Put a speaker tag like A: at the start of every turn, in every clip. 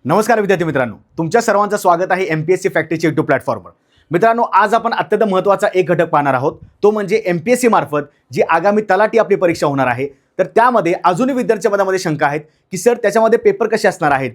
A: नमस्कार विद्यार्थी मित्रांनो, तुमच्या सर्वांचं स्वागत आहे एमपीएससी फॅक्टरीच्या यूट्यूब प्लॅटफॉर्मवर। मित्रांनो, आज आपण अत्यंत महत्त्वाचा एक घटक पाहणार आहोत, तो म्हणजे एमपीएससी मार्फत जी आगामी तलाठी आपली परीक्षा होणार आहे। तर त्यामध्ये अजूनही विद्यार्थ्यांच्या मनामध्ये शंका आहेत की सर त्याच्यामध्ये पेपर कसे असणार आहेत।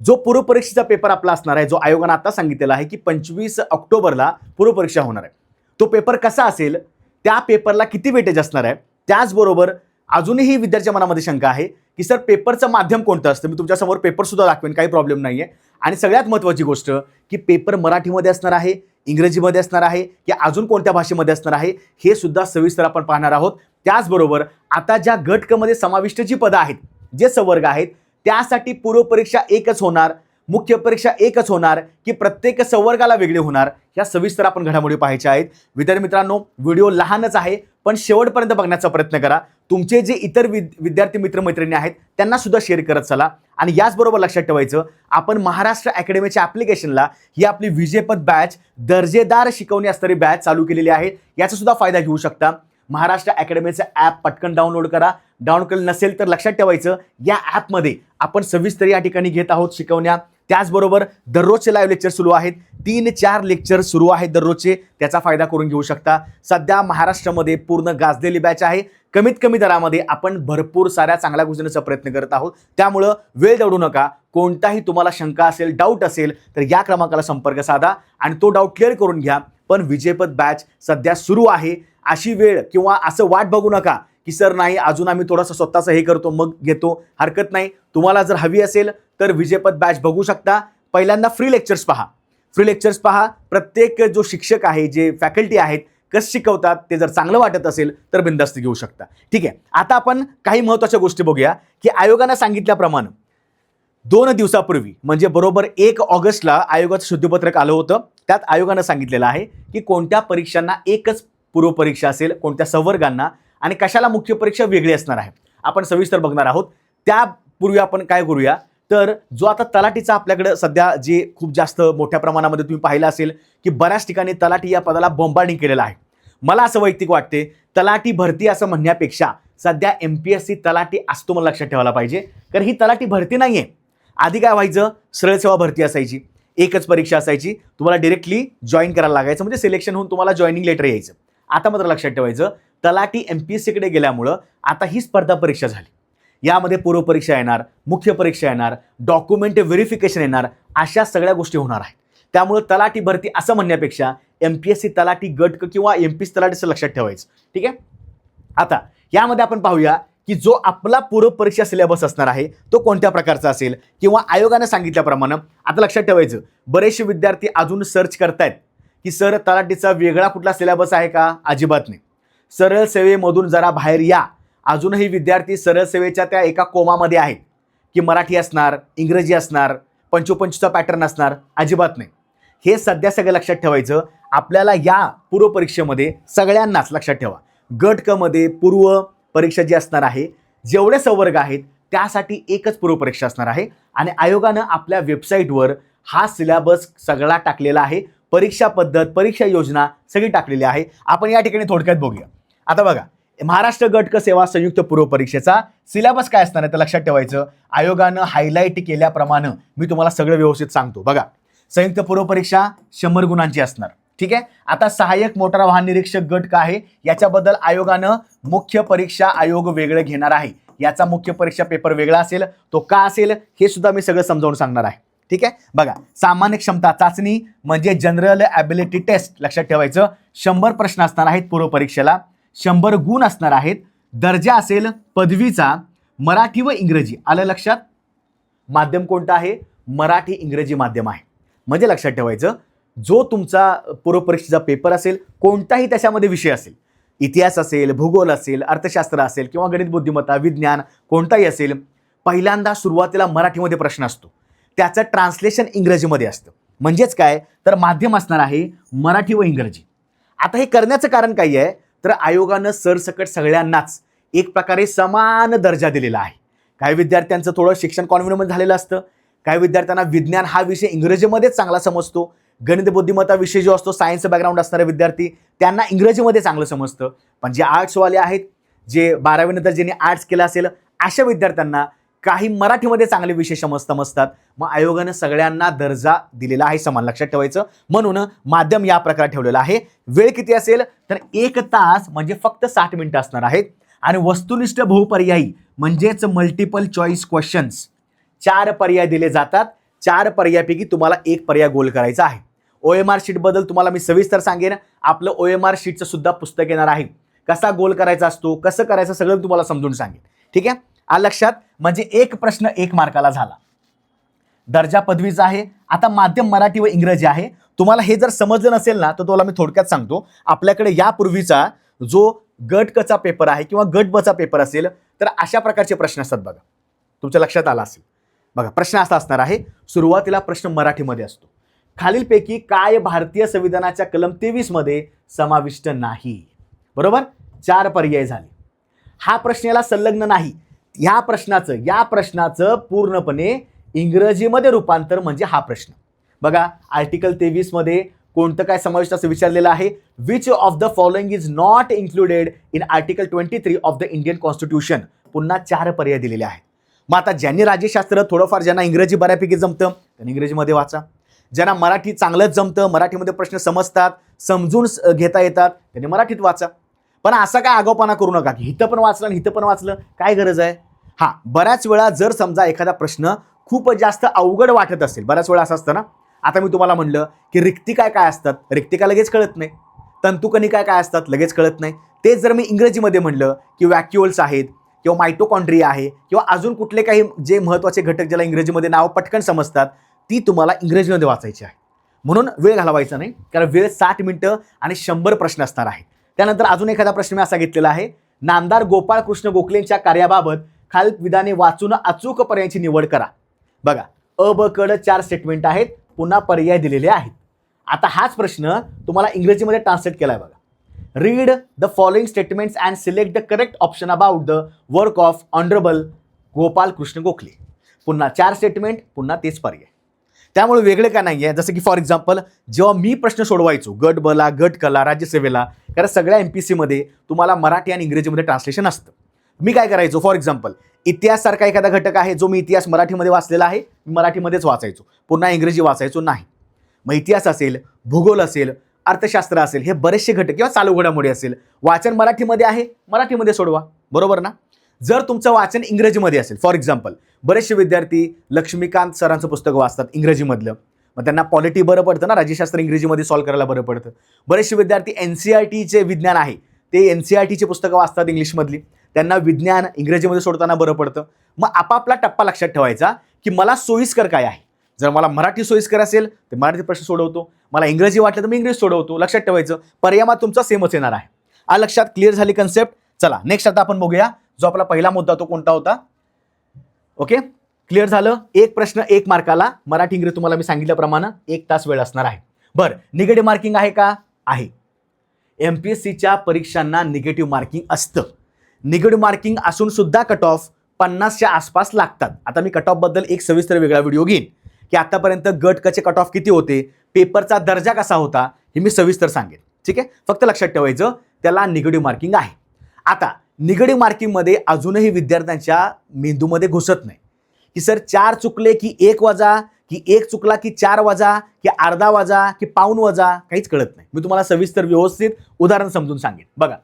A: जो पूर्व परीक्षेचा पेपर आपला असणार आहे, जो आयोगाने आता सांगितलेला आहे की 25 ऑक्टोबरला पूर्व परीक्षा होणार आहे, तो पेपर कसा असेल, त्या पेपरला किती वेटेज असणार आहे, त्याचबरोबर अजूनही विद्यार्थ्यांच्या मनामध्ये शंका आहे की सर पेपरचं माध्यम कोणतं असतं। मी तुमच्यासमोर पेपर सुद्धा दाखवेन, काही प्रॉब्लेम नाही आहे। आणि सगळ्यात महत्त्वाची गोष्ट की पेपर मराठीमध्ये असणार आहे, इंग्रजीमध्ये असणार आहे की अजून कोणत्या भाषेमध्ये असणार आहे, हे सुद्धा सविस्तर आपण पाहणार आहोत। त्याचबरोबर आता ज्या गट क मध्ये समाविष्ट जी पदं आहेत, जे संवर्ग आहेत, त्यासाठी पूर्व परीक्षा एकच होणार, मुख्य परीक्षा एकच होणार की प्रत्येक संवर्गाला वेगळे होणार, या सविस्तर आपण घडामोडी पाहायच्या आहेत। विद्यार्थी मित्रांनो, व्हिडिओ लहानच आहे पण शेवटपर्यंत बघण्याचा प्रयत्न करा। तुमचे जे इतर विद्यार्थी मित्रमैत्रिणी आहेत त्यांना सुद्धा शेअर करत चला। आणि याचबरोबर लक्षात ठेवायचं, आपण महाराष्ट्र अकॅडमीच्या ॲप्लिकेशनला ही आपली विजेपद बॅच, दर्जेदार शिकवणी असणारी बॅच चालू केलेली आहे, याचा सुद्धा फायदा घेऊ शकता। महाराष्ट्र अकॅडमीचं ॲप पटकन डाउनलोड करा। डाउनलोड केलं नसेल तर लक्षात ठेवायचं, या ॲपमध्ये आपण सविस्तर या ठिकाणी घेत आहोत शिकवण्या। त्याचबरोबर दररोजचे लाईव्ह लेक्चर सुरू आहेत, 3-4 लेक्चर सुरू आहेत दररोजचे, त्याचा फायदा करून घेऊ शकता। सध्या महाराष्ट्रामध्ये पूर्ण गाजलेली बॅच आहे, कमीत कमी दरामध्ये आपण भरपूर साऱ्या चांगल्या गोष्टींचा प्रयत्न करत आहोत। त्यामुळं वेळ दवडू नका। कोणताही तुम्हाला शंका असेल, डाऊट असेल तर या क्रमांकाला संपर्क साधा आणि तो डाऊट क्लिअर करून घ्या। पण विजेपद बॅच सध्या सुरू आहे, अशी वेळ किंवा असं वाट बघू नका की सर नाही अजून आम्ही थोडंसं स्वतःचं हे करतो मग घेतो, हरकत नाही। तुम्हाला जर हवी असेल तर विजेपद बॅच बघू शकता। पहिल्यांदा फ्री लेक्चर्स पहा, प्रत्येक जो शिक्षक आहे, जे फॅकल्टी आहेत, कसं शिकवतात ते जर चांगलं वाटत असेल तर बिनधास्त घेऊ शकता। ठीक आहे, आता आपण काही महत्त्वाच्या गोष्टी बघूया की आयोगाने सांगितल्याप्रमाणे 2 दिवसापूर्वी म्हणजे बरोबर 1 ऑगस्टला आयोगाचं शुद्धीपत्रक आलं होतं। त्यात आयोगाने सांगितलेलं आहे की कोणत्या परीक्षांना एकच पूर्व परीक्षा असेल, कोणत्या संवर्गांना, आणि कशाला मुख्य परीक्षा वेगळी असणार आहे, आपण सविस्तर बघणार आहोत। त्यापूर्वी आपण काय करूया, तर जो आता तलाठीचा आपल्याकडे सध्या जे खूप जास्त मोठ्या प्रमाणामध्ये तुम्ही पाहिलं असेल की बऱ्याच ठिकाणी तलाठी या पदाला बॉम्बार्डिंग केलेलं आहे। मला असं वैयक्तिक वाटते, तलाठी भरती असं म्हणण्यापेक्षा सध्या एमपीएससी तलाठी असतो, मला लक्षात ठेवायला पाहिजे, कारण ही तलाठी भरती नाही आहे। आधी काय व्हायचं, सरळ सेवा भरती असायची, एकच परीक्षा असायची, तुम्हाला डायरेक्टली जॉईन करायला लागायचं, म्हणजे सिलेक्शन होऊन तुम्हाला जॉईनिंग लेटर यायचं। आता मात्र लक्षात ठेवायचं, तलाठी एमपीएससीकडे गेल्यामुळं आता ही स्पर्धा परीक्षा झाली, यामध्ये पूर्व परीक्षा येणार, मुख्य परीक्षा येणार, डॉक्युमेंट व्हेरिफिकेशन येणार, अशा सगळ्या गोष्टी होणार आहेत। त्यामुळे तलाठी भरती असं म्हणण्यापेक्षा एमपीएससी तलाठी गट किंवा एमपीएससी तलाठीचं लक्षात ठेवायचं। ठीक आहे, आता यामध्ये आपण पाहूया की जो आपला पूर्व परीक्षा सिलेबस असणार आहे तो कोणत्या प्रकारचा असेल, किंवा आयोगाने सांगितल्याप्रमाणे आता लक्षात ठेवायचं, बरेचसे विद्यार्थी अजून सर्च करतायत की सर तलाठीचा वेगळा कुठला सिलेबस आहे का। अजिबात नाही, सरळ सेवेमधून जरा बाहेर या। अजूनही विद्यार्थी सरळ सेवेच्या त्या एका कोमामध्ये आहेत की मराठी असणार, इंग्रजी असणार, 25चा पॅटर्न असणार, अजिबात नाही। हे सध्या सगळं लक्षात ठेवायचं। आपल्याला या पूर्व परीक्षेमध्ये सगळ्यांनाच लक्षात ठेवा, गट क मध्ये पूर्व परीक्षा जी असणार आहे, जेवढे संवर्ग आहेत त्यासाठी एकच पूर्व परीक्षा असणार आहे। आणि आयोगानं आपल्या वेबसाईटवर हा सिलेबस सगळा टाकलेला आहे, परीक्षा पद्धत, परीक्षा योजना सगळी टाकलेली आहे। आपण या ठिकाणी थोडक्यात बघूया। आता बघा, महाराष्ट्र गट क सेवा संयुक्त पूर्व परीक्षेचा सिलेबस काय असणार आहे तर लक्षात ठेवायचं, आयोगानं हायलाईट केल्याप्रमाणे मी तुम्हाला सगळं व्यवस्थित सांगतो। बघा, संयुक्त पूर्व परीक्षा 100 गुणांची असणार। ठीक आहे, आता सहाय्यक मोटार वाहन निरीक्षक गट का आहे, याच्याबद्दल आयोगानं मुख्य परीक्षा आयोग वेगळं घेणार आहे, याचा मुख्य परीक्षा पेपर वेगळा असेल, तो का असेल हे सुद्धा मी सगळं समजावून सांगणार आहे। ठीक आहे, बघा, सामान्य क्षमता चाचणी म्हणजे जनरल ॲबिलिटी टेस्ट, लक्षात ठेवायचं, 100 प्रश्न असणार आहेत पूर्व परीक्षेला, 100 गुण असणार आहेत। दर्जा असेल पदवीचा, मराठी व इंग्रजी, आलं लक्षात। माध्यम कोणतं आहे, मराठी इंग्रजी माध्यम आहे। म्हणजे लक्षात ठेवायचं, जो तुमचा पूर्व परीक्षेचा पेपर असेल, कोणताही त्याच्यामध्ये विषय असेल, इतिहास असेल, भूगोल असेल, अर्थशास्त्र असेल किंवा गणित बुद्धिमत्ता, विज्ञान कोणताही असेल, पहिल्यांदा सुरुवातीला मराठीमध्ये प्रश्न असतो, त्याचं ट्रान्सलेशन इंग्रजीमध्ये असतं। म्हणजेच काय, तर माध्यम असणार आहे मराठी व इंग्रजी। आता हे करण्याचं कारण काय आहे, तर आयोगानं सरसकट सगळ्यांनाच एक प्रकारे समान दर्जा दिलेला आहे। काही विद्यार्थ्यांचं थोडं शिक्षण कॉन्व्हेंटमध्ये झालेलं असतं, काही विद्यार्थ्यांना विज्ञान हा विषय इंग्रजीमध्येच चांगला समजतो, गणित बुद्धिमत्ता विषय जो असतो, सायन्स बॅकग्राऊंड असणारे विद्यार्थी त्यांना इंग्रजीमध्ये चांगलं समजतं। पण जे आर्ट्सवाले आहेत, जे 12वी नंतर ज्यांनी आर्ट्स केलं असेल, अशा विद्यार्थ्यांना काही मराठीमध्ये चांगले विषय समजतात. मग आयोगानं सगळ्यांना दर्जा दिलेला आहे समान, लक्षात ठेवायचं. म्हणून माध्यम या प्रकारे ठेवलेलं आहे. वेळ किती असेल तर 1 तास म्हणजे फक्त 60 मिनिटं असणार आहेत. आणि वस्तुनिष्ठ बहुपर्यायी म्हणजेच मल्टिपल चॉईस क्वेश्चन्स 4 पर्याय दिले जातात. 4 पर्यायापैकी तुम्हाला 1 पर्याय गोल करायचा आहे. OMR शीट बद्दल तुम्हाला मी सविस्तर सांगेन. आपलं OMR शीटचं सुद्धा पुस्तक येणार आहे. कसा गोल करायचा असतो, कसं करायचं सगळं तुम्हाला समजून सांगेन. ठीक आहे, आ लक्षात. म्हणजे 1 प्रश्न 1 मार्काला झाला. दर्जा पदवीचा आहे. आता माध्यम मराठी व इंग्रजी आहे. तुम्हाला हे जर समजलं नसेल ना तर तुम्हाला मी थोडक्यात सांगतो. आपल्याकडे यापूर्वीचा जो गट क चा पेपर आहे किंवा गट ब चा पेपर असेल तर अशा प्रकारचे प्रश्न असतात बघा. तुमच्या लक्षात आला असेल बघा. प्रश्न असा असणार आहे. सुरुवातीला प्रश्न मराठीमध्ये असतो. खालीलपैकी काय भारतीय संविधानाच्या कलम 23 मध्ये समाविष्ट नाही. बरोबर, 4 पर्याय झाले. हा प्रश्न याला संलग्न नाही. या प्रश्नाचं पूर्णपणे इंग्रजीमध्ये रूपांतर म्हणजे हा प्रश्न बघा. आर्टिकल 23 मध्ये कोणतं काय समाविष्ट असं विचारलेलं आहे. Which of the following is not included in article 23 of the Indian constitution. पुन्हा 4 पर्याय दिलेले आहेत. मग आता ज्यांनी राज्यशास्त्र थोडंफार, ज्यांना इंग्रजी बऱ्यापैकी जमतं त्यांनी इंग्रजीमध्ये वाचा. ज्यांना मराठी चांगलंच जमतं, मराठीमध्ये प्रश्न समजतात, समजून घेता येतात, त्यांनी मराठीत वाचा. पण असा काय आगाऊपणा करू नका की हिथं पण वाचलं आणि हिथं पण वाचलं, काय गरज आहे. हां, बऱ्याच वेळा जर समजा एखादा प्रश्न खूप जास्त अवघड वाटत असेल, बऱ्याच वेळा असं असतं ना. आता मी तुम्हाला म्हणलं की रिक्तिका काय असतात, रिक्तिका लगेच कळत नाही. तंतुकणिका काय असतात लगेच कळत नाही. तेच जर मी इंग्रजीमध्ये म्हणलं की वॅक्युअल्स आहेत किंवा मायटोकॉन्ड्रिया आहे किंवा अजून कुठले काही जे महत्त्वाचे घटक ज्याला इंग्रजीमध्ये नाव पटकन समजतात, ती तुम्हाला इंग्रजीमध्ये वाचायची आहे. म्हणून वेळ घालवायचा नाही, कारण वेळ 60 मिनिटं आणि 100 प्रश्न असणार आहे. त्यानंतर अजून एखादा प्रश्न मी असा घेतलेला आहे. नामदार गोपाळ कृष्ण गोखलेंच्या कार्याबाबत खालील विधाने वाचून अचूक पर्यायाची निवड करा. बघा, अ ब क ड 4 स्टेटमेंट आहेत. पुन्हा पर्याय दिलेले आहेत. आता हाच प्रश्न तुम्हाला इंग्रजीमध्ये ट्रान्सलेट केलाय बघा. Read the following statements and select the correct option about the work of honourable Gopal Krishna Gokhale. पुन्हा 4 स्टेटमेंट, पुन्हा तेच पर्याय. त्यामुळे वेगळं काय नाही आहे. जसं की फॉर एक्झाम्पल जेव्हा मी प्रश्न सोडवायचो गट ब ला, गट क ला, राज्यसेवेला, कारण सगळ्या MPSC मध्ये तुम्हाला मराठी आणि इंग्रजीमध्ये ट्रान्सलेशन असतं. मी काय करायचो, फॉर एक्झाम्पल इतिहास सारखा एखादा घटक आहे जो मी इतिहास मराठीमध्ये वाचलेला आहे, मी मराठीमध्येच वाचायचो, पुन्हा इंग्रजी वाचायचो नाही. मग इतिहास असेल, भूगोल असेल, अर्थशास्त्र असेल, हे बरेचसे घटक किंवा चालू घडामोडी असेल, वाचन मराठीमध्ये आहे, मराठीमध्ये सोडवा. बरोबर ना. जर तुमचं वाचन इंग्रजीमध्ये असेल, फॉर एक्झाम्पल बरेचसे विद्यार्थी लक्ष्मीकांत सरांचं पुस्तक वाचतात इंग्रजीमधलं, मग त्यांना पॉलिटी बरं पडतं ना, राज्यशास्त्र इंग्रजीमध्ये सॉल्व्ह करायला बरं पडतं. बरेचसे विद्यार्थी NCERTचे विज्ञान आहे ते NCERTची पुस्तकं वाचतात इंग्लिशमधली, त्यांना विज्ञान इंग्रजीमध्ये सोडताना बरं पडतं. मग आपापला टप्पा लक्षात ठेवायचा की मला सोयीस्कर काय आहे. जर मला मराठी सोयीस्कर असेल तर मराठी प्रश्न सोडवतो, मला इंग्रजी वाटलं तर मी इंग्रजी सोडवतो. लक्षात ठेवायचं, पर्याय तुमचा सेमच येणार आहे. आ लक्षात, क्लिअर झाली कन्सेप्ट. चला नेक्स्ट आता आपण बघूया जो आपला पहिला मुद्दा तो कोणता होता. ओके, क्लिअर झालं. 1 प्रश्न 1 मार्काला, मराठी इंग्रजी तुम्हाला मी सांगितल्याप्रमाणे 1 तास वेळ असणार आहे. बरं, निगेटिव्ह मार्किंग आहे का? आहे. MPSCच्या परीक्षांना निगेटिव्ह मार्किंग असतं. निगेटिव्ह मार्किंग असून सुद्धा कट ऑफ 50च्या आसपास लागतात. आता मी कट ऑफ बद्दल एक सविस्तर वेगळा व्हिडिओ घेईन की आतापर्यंत गट कचे कट ऑफ किती होते, पेपरचा दर्जा कसा होता, हे मी सविस्तर सांगेन. ठीक आहे, फक्त लक्षात ठेवायचं त्याला निगेटिव्ह मार्किंग आहे. आता निगेटिव्ह मार्किंगमध्ये अजूनही विद्यार्थ्यांच्या मेंदूमध्ये घुसत नाही की सर 4 चुकले की 1 वजा, की 1 चुकला की 4 वजा, की अर्धा वजा, की पाऊण वजा, काहीच कळत नाही. मी तुम्हाला सविस्तर व्यवस्थित उदाहरण समजून सांगेन. बघा,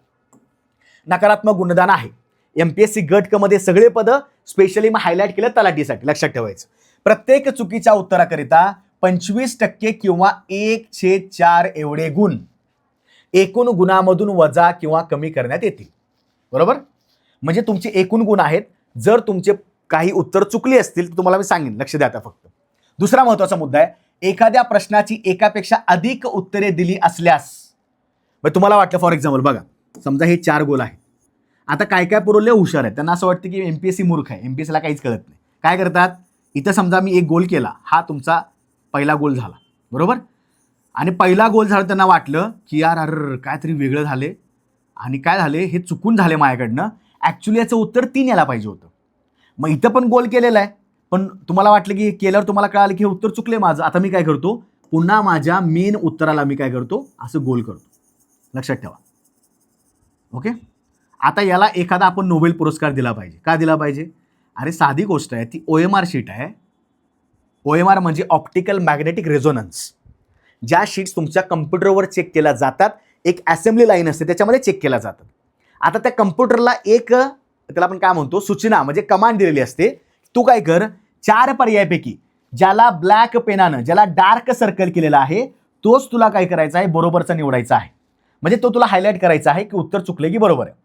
A: नकारात्मक गुणदान आहे. MPSC गट क मध्ये सगळे पद स्पेशली मग हायलाइट केलं तलाठीसाठी. लक्षात ठेवायचं, प्रत्येक चुकीच्या उत्तराकरिता 25% किंवा 1/4 एवढे गुण एकूण गुणामधून वजा किंवा कमी करण्यात येतील. बरोबर, म्हणजे तुमचे एकूण गुण आहेत. जर तुमचे काही उत्तर चुकली असतील तर तुम्हाला मी सांगेन, लक्ष द्या आता फक्त. दुसरा महत्त्वाचा मुद्दा आहे, एखाद्या प्रश्नाची एकापेक्षा अधिक उत्तरे दिली असल्यास, तुम्हाला वाटलं फॉर एक्झाम्पल बघा, समजा हे 4 गोल आहे. आता काय काय पुरवले हुशार आहेत, त्यांना असं वाटतं की MPSC मूर्ख आहे, MPSCला काहीच कळत नाही. काय करतात, इथं समजा मी एक गोल केला, हा तुमचा पहिला गोल झाला. बरोबर, आणि पहिला गोल झाला त्यांना वाटलं की यार अरे काहीतरी वेगळं झाले आणि काय झाले, हे चुकून झाले माझ्याकडनं, ॲक्च्युली याचं उत्तर 3 यायला पाहिजे होतं. मग इथं पण गोल केलेला आहे, पण तुम्हाला वाटलं की केल्यावर तुम्हाला कळालं की हे उत्तर चुकले माझं. आता मी काय करतो, पुन्हा माझ्या मेन उत्तराला मी काय करतो, असं गोल करतो. लक्षात ठेवा. ओके, आता याला एखादा आपण नोबेल पुरस्कार दिला पाहिजे. का दिला पाहिजे, अरे साधी गोष्ट आहे ती, OMR शीट आहे. OMR म्हणजे ऑप्टिकल मॅग्नेटिक रेझोनन्स. ज्या शीट्स तुमच्या कम्प्युटरवर चेक केल्या जातात, एक असेंब्ली लाईन असते त्याच्यामध्ये चेक केल्या जातात. आता त्या कम्प्युटरला एक त्याला आपण काय म्हणतो सूचना म्हणजे कमांड दिलेली असते. तू काय कर, 4 पर्यायापैकी ज्याला ब्लॅक पेनानं ज्याला डार्क सर्कल केलेला आहे तोच तुला काय करायचा आहे, बरोबरचा निवडायचा आहे. म्हणजे तो तुला हायलाईट करायचा आहे की उत्तर चुकले की बरोबर आहे.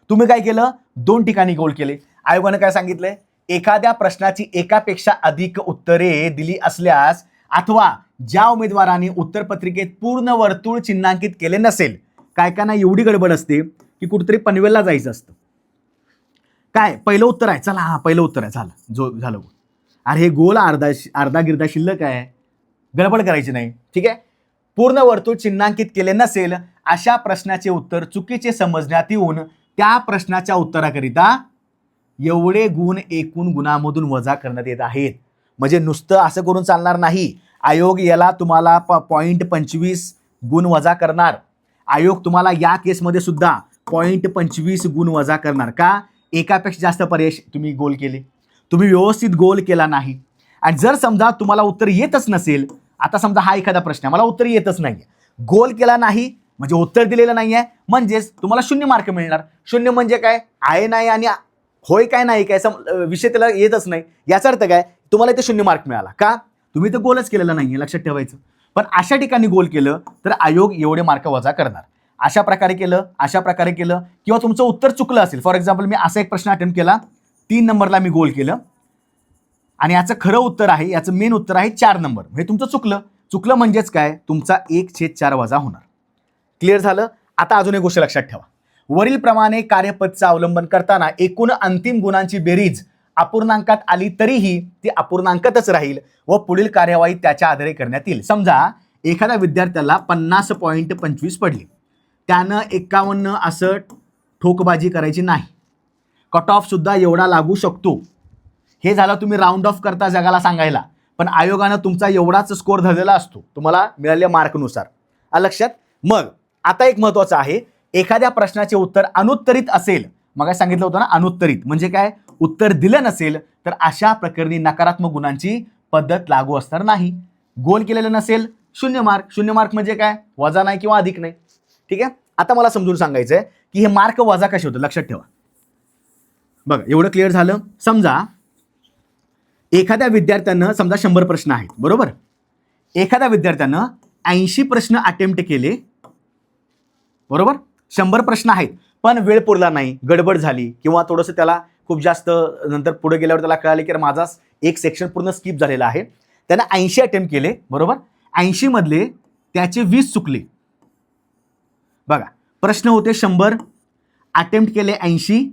A: तुम्ही काय केलं, 2 ठिकाणी गोल केले. आयोगाने काय सांगितलंय, एखाद्या प्रश्नाची एकापेक्षा अधिक उत्तरे दिली असल्यास अथवा ज्या उमेदवाराने उत्तरपत्रिकेत पूर्ण वर्तुळ चिन्हांकित केले नसेल, काय ना एवढी गडबड असते की कुठेतरी पनवेलला जायचं असतं. काय पहिलं उत्तर आहे, चला हा पहिलं उत्तर आहे, झालं. अरे हे गोल अर्धा गिरदा शिल्लक आहे, गडबड करायची नाही. ठीक आहे. पूर्ण वर्तुळ चिन्हांकित केले नसेल अशा प्रश्नाचे उत्तर चुकीचे समजण्यात येऊन त्या प्रश्नाच्या उत्तराकरिता एवढे गुण एकूण गुणामधून वजा करण्यात येत आहेत. म्हणजे नुसतं असं करून चालणार नाही. आयोग याला तुम्हाला 0.25 गुण वजा करणार. आयोग तुम्हाला या केसमध्ये सुद्धा 0.25 गुण वजा करणार. का? एकापेक्षा जास्त पर्याय तुम्ही गोल केले, तुम्ही व्यवस्थित गोल केला नाही. आणि जर समजा तुम्हाला उत्तर येतच नसेल, आता समजा हा एखादा प्रश्न आहे, मला उत्तर येतच नाही, गोल केला नाही म्हणजे उत्तर दिलेलं नाही आहे, म्हणजेच तुम्हाला 0 मार्क मिळणार. 0 म्हणजे काय, आहे नाही आणि होय काय नाही काय विषय त्याला येतच नाही, याचा अर्थ काय, तुम्हाला इथे 0 मार्क मिळाला. का? तुम्ही तर गोलच केलेला नाहीये, लक्षात ठेवायचं. पण अशा ठिकाणी गोल केलं तर आयोग एवढे मार्क वजा करणार. अशा प्रकारे केलं किंवा तुमचं उत्तर चुकलं असेल. फॉर एक्झाम्पल मी असा एक प्रश्न अटेम्प्ट केला, 3 नंबरला मी गोल केलं आणि याचं खरं उत्तर आहे, याचं मेन उत्तर आहे 4 नंबर. हे तुमचं चुकलं म्हणजेच काय, तुमचा 1/4 वजा होणार. क्लिअर झालं. आता अजून एक गोष्ट लक्षात ठेवा, वरील प्रमाणे कार्यपथचं अवलंबन करताना एकूण अंतिम गुणांची बेरीज अपूर्णांकात आली तरीही ती अपूर्णांकातच राहील व पुढील कार्यवाही त्याच्या आधारे करण्यात येईल. समजा एखाद्या विद्यार्थ्याला 50.25 पडले, त्यानं 51 असं ठोकबाजी करायची नाही. कट ऑफ सुद्धा एवढा लागू शकतो. हे झालं तुम्ही राऊंड ऑफ करता जगाला सांगायला, पण आयोगानं तुमचा एवढाच स्कोर धरलेला असतो तुम्हाला मिळालेल्या मार्कनुसार. लक्षात. मग आता एक महत्वाचं आहे, एखाद्या प्रश्नाचे उत्तर अनुत्तरित असेल, मग सांगितलं होतं ना, अनुत्तरित म्हणजे काय, उत्तर दिलं नसेल तर अशा प्रकरणी नकारात्मक गुणांची पद्धत लागू असणार नाही. गोल केलेलं नसेल 0 मार्क. 0 मार्क म्हणजे काय, वजा नाही किंवा अधिक नाही. ठीक आहे. आता मला समजून सांगायचंय की हे मार्क वजा कसे होतं, लक्षात ठेवा. बघा एवढं क्लिअर झालं. समजा एखाद्या विद्यार्थ्यानं समजा 100 प्रश्न आहेत, बरोबर. एखाद्या विद्यार्थ्यानं 80 प्रश्न अटेम्प्ट केले, बरोबर. 100 प्रश्न आहेत पण वेळ पुरला नाही, गडबड झाली किंवा थोडंसं त्याला खूप जास्त नंतर पुढे गेल्यावर त्याला कळाले की माझा एक सेक्शन पूर्ण स्किप झालेला आहे. त्यानं 80 अटेम्प्ट केले, बरोबर. 80 मधले त्याचे 20 चुकले. बघा प्रश्न होते 100, अटेम्प्ट केले 80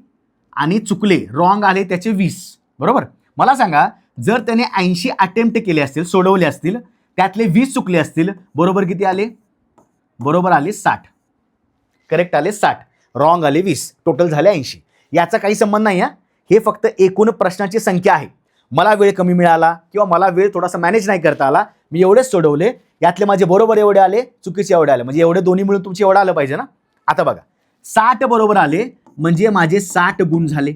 A: आणि चुकले, रॉंग आले त्याचे 20, बरोबर. मला सांगा, जर त्याने 80 अटेम्प्ट केले असतील, सोडवले असतील, त्यातले 20 चुकले असतील, बरोबर किती आले, बरोबर आले 60. करेक्ट आले 60, रॉंग आले 20, टोटल झाले 80. याचा काही संबंध नाही. हे फक्त एकूण प्रश्नाची संख्या आहे. मला वेळ कमी मिळाला किंवा मला वेळ थोडासा मॅनेज नाही करता आला, मी एवढेच सोडवले, यातले माझे बरोबर एवढे आले, चुकीचे एवढे आले, म्हणजे एवढे दोन्ही मिळून तुमचे एवढं आलं पाहिजे ना. आता बघा 60 बरोबर आले म्हणजे माझे 60 गुण झाले.